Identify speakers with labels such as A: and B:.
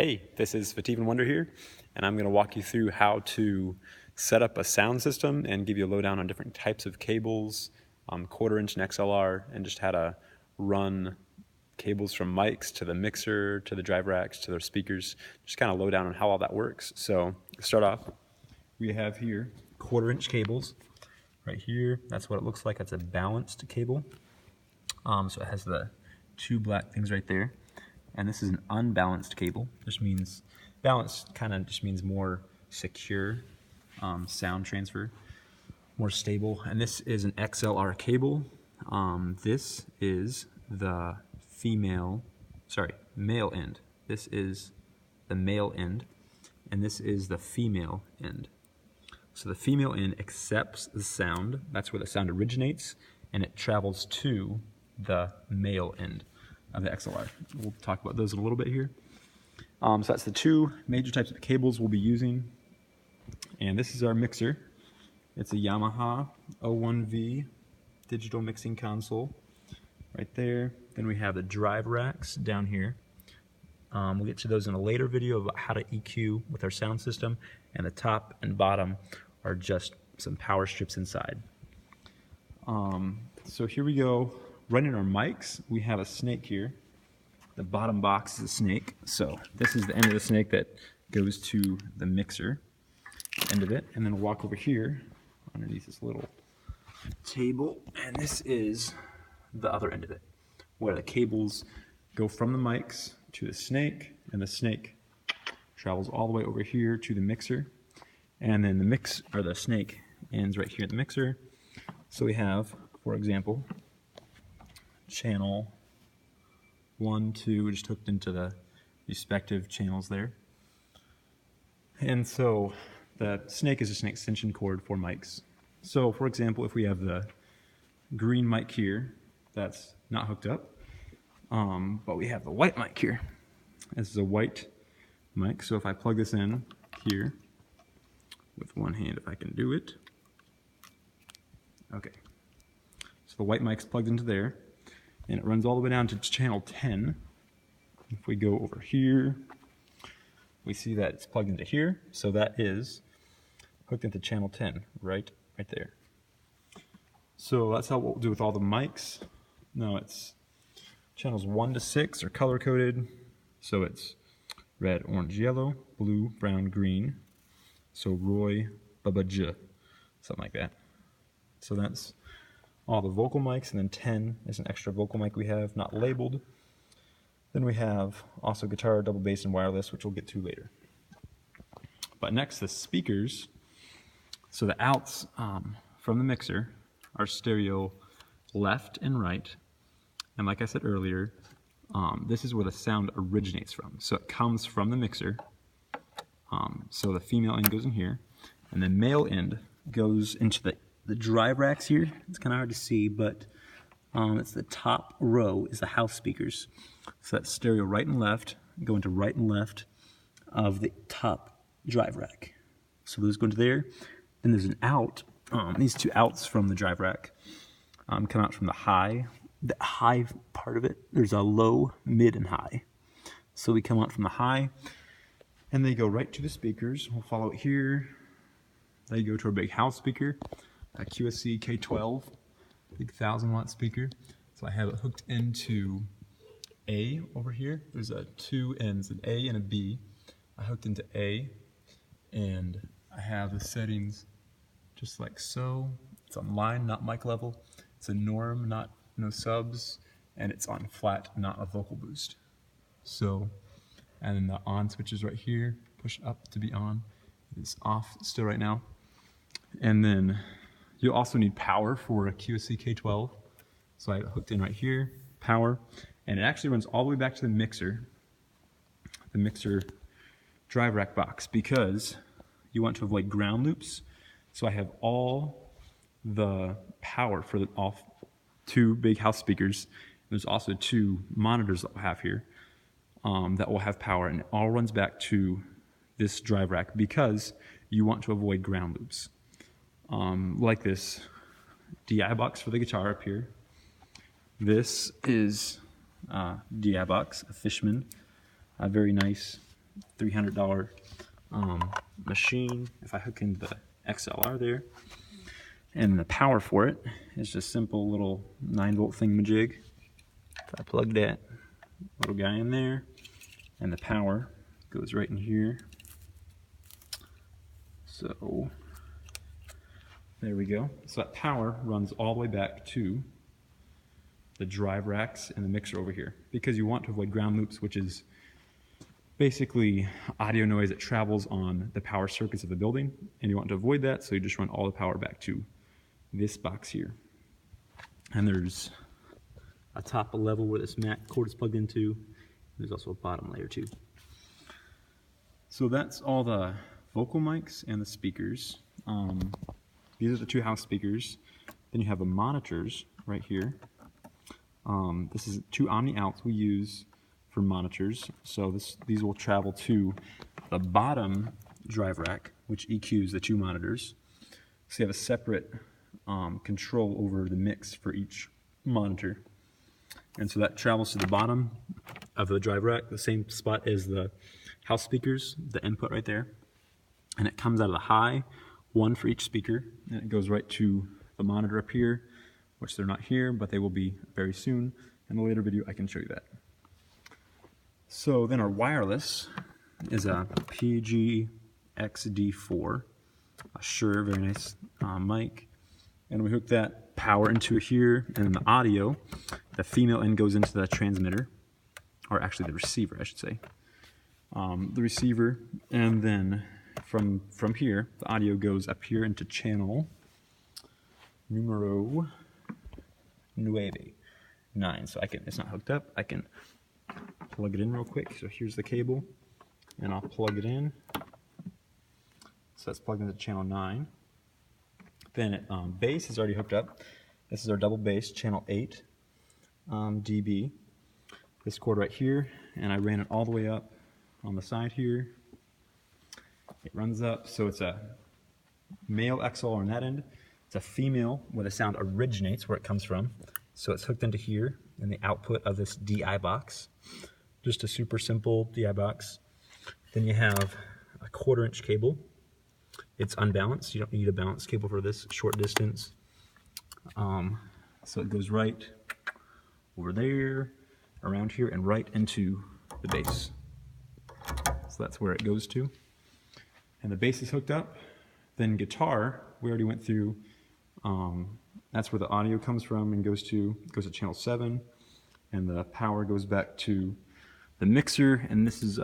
A: Hey, this is Fativan Wonder here, and I'm going to walk you through how to set up a sound system and give you a lowdown on different types of cables, quarter-inch and XLR, and just how to run cables from mics to the mixer, to the drive racks, to their speakers, just kind of lowdown on how all that works. So to start off, we have here quarter-inch cables. Right here, that's what it looks like. That's a balanced cable. So it has the two black things right there. And this is an unbalanced cable. Just means balanced kind of just means more secure sound transfer, more stable. And this is an XLR cable. This is the male end. This is the male end, and this is the female end. So the female end accepts the sound. That's where the sound originates, and it travels to the male end of the XLR. We'll talk about those in a little bit here. So that's the two major types of cables we'll be using. And this is our mixer. It's a Yamaha 01V digital mixing console right there. Then we have the drive racks down here. We'll get to those in a later video about how to EQ with our sound system. And the top and bottom are just some power strips inside. So here we go. Running our mics, we have a snake here. The bottom box is a snake. So this is the end of the snake that goes to the mixer, end of it. And then we'll walk over here underneath this little table. And this is the other end of it, where the cables go from the mics to the snake, and the snake travels all the way over here to the mixer. And then the snake ends right here at the mixer. So we have, for example, channel 1, 2, just hooked into the respective channels there. And so the snake is just an extension cord for mics. So for example, if we have the green mic here, that's not hooked up, but we have the white mic here. This is a white mic, so if I plug this in here with one hand, if I can do it. Okay, so the white mic's plugged into there, and it runs all the way down to channel 10. If we go over here, we see that it's plugged into here, so that is hooked into channel 10, right there. So that's how we'll do with all the mics. Now it's channels 1 to 6 are color coded, so it's red, orange, yellow, blue, brown, green. So Roy, Bubba J, something like that. So that's all the vocal mics, and then 10 is an extra vocal mic we have, not labeled. Then we have also guitar, double bass, and wireless, which we'll get to later. But next, the speakers. So the outs from the mixer are stereo left and right. And like I said earlier, this is where the sound originates from. So it comes from the mixer. So the female end goes in here, and the male end goes into the drive racks here. It's kind of hard to see, but it's the top row is the house speakers. So that's stereo right and left, go into right and left of the top drive rack. So those go into there. Then there's an out. These two outs from the drive rack come out from the high part of it. There's a low, mid, and high. So we come out from the high, and they go right to the speakers. We'll follow it here. They go to our big house speaker, a QSC K12, big 1,000-watt speaker. So I have it hooked into A over here. There's two ends, an A and a B. I hooked into A, and I have the settings just like so. It's on line, not mic level. It's a norm, no subs, and it's on flat, not a vocal boost. So, and then the on switch is right here, push up to be on. It's off still right now. And then you'll also need power for a QSC K12. So I hooked in right here, power, and it actually runs all the way back to the mixer drive rack box, because you want to avoid ground loops. So I have all the power for all two big house speakers. There's also two monitors that we'll have here that will have power, and it all runs back to this drive rack because you want to avoid ground loops. Like this DI box for the guitar up here. This is DI box, a Fishman, a very nice $300 machine. If I hook in the XLR there, and the power for it is just simple little 9-volt thingamajig. If I plug that little guy in there, and the power goes right in here. So there we go. So that power runs all the way back to the drive racks and the mixer over here, because you want to avoid ground loops, which is basically audio noise that travels on the power circuits of the building, and you want to avoid that, so you just run all the power back to this box here. And there's a top level where this MAC cord is plugged into. There's also a bottom layer too. So that's all the vocal mics and the speakers. These are the 2 house speakers. Then you have the monitors right here. This is 2 Omni outs we use for monitors. So these will travel to the bottom drive rack, which EQs the 2 monitors. So you have a separate control over the mix for each monitor. And so that travels to the bottom of the drive rack, the same spot as the house speakers, the input right there. And it comes out of the high, 1 for each speaker, and it goes right to the monitor up here, which they're not here, but they will be very soon. In a later video, I can show you that. So then our wireless is a PG-XD4, a Shure, very nice mic. And we hook that power into here, and then the audio, the female end goes into the transmitter, or actually the receiver, I should say. The receiver, and then from here, the audio goes up here into channel numero 9. So it's not hooked up. I can plug it in real quick. So here's the cable, and I'll plug it in. So that's plugged into channel 9. Then bass is already hooked up. This is our double bass, channel 8 dB. This cord right here, and I ran it all the way up on the side here. It runs up, so it's a male XLR on that end. It's a female where the sound originates, where it comes from. So it's hooked into here in the output of this DI box. Just a super simple DI box. Then you have a 1/4-inch cable. It's unbalanced. You don't need a balanced cable for this short distance. So it goes right over there, around here, and right into the bass. So that's where it goes to. And the bass is hooked up. Then guitar, we already went through. That's where the audio comes from and goes to channel 7. And the power goes back to the mixer. And this is